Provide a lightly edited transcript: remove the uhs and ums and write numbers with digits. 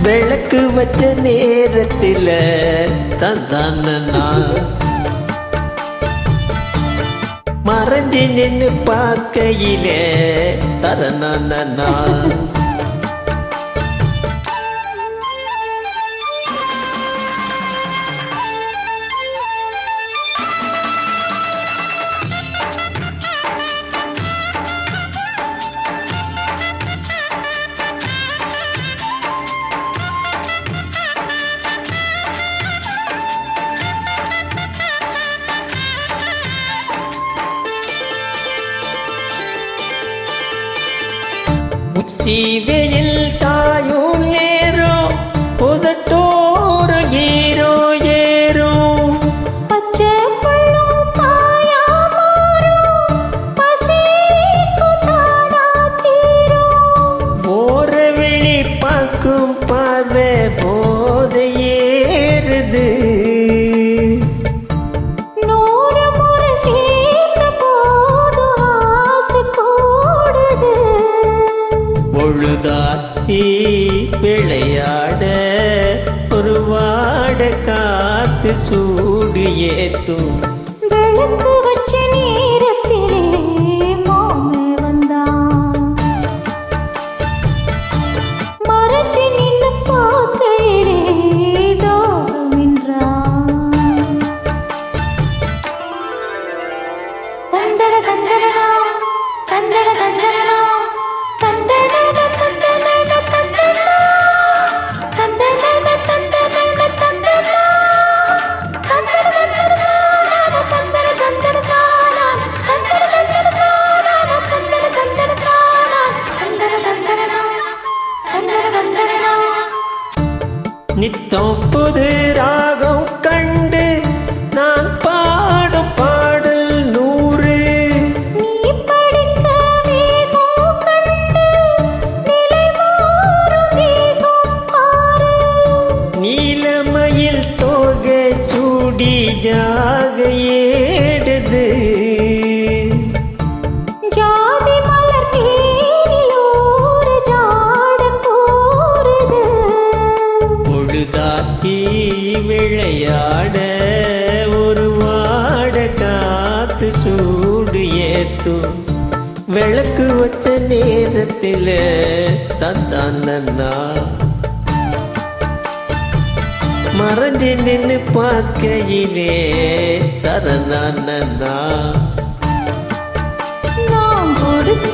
விளக்கு வச்ச நேரத்தில தந்தானா மறைஞ்சி நின்னு பார்க்கையிலே தரனானா வெயில் தாயும் நேரம் புதட்டோர ஏரோ ஏரோ பச்சை பள்ளம் பாயா மாறும் பசிக்கு தானா தீரும் போற வெளி பார்க்கும் பார்வை போதை ஏறுது நூறு முறை சேர்ந்த போது ஆசை கூடுது பொழுதாச்சி விளையாட ஒரு வாட காத்து சூடு ஏத்தும் விளக்கு வச்ச நேரத்திலே மாமே வந்தான் மறைச்சு நின்னு பார்க்கையிலே தாகமின்றான் தந்தர தந்தரனா தந்தர தந்தரனா நித்தம் புது ராகம் கண்டு நான் பாடும் பாடல் 100 நீ படித்த வேகம் கண்டு நிலை மாறும் தேகம் பாரு நீலமயில் தோகை சூடி ஜாக ஏடுது ஜாதி மலர் தேனில் ஒரு ஜாட கூறுது பொழுதாச்சி விளையாட ஒரு வாட காத்து சூடு ஏத்தும் விளக்கு வச்ச நேரத்தில தந்தானா மறைஞ்சு நின்னு பார்க்கையிலே தரனானா நான் கொடுத்த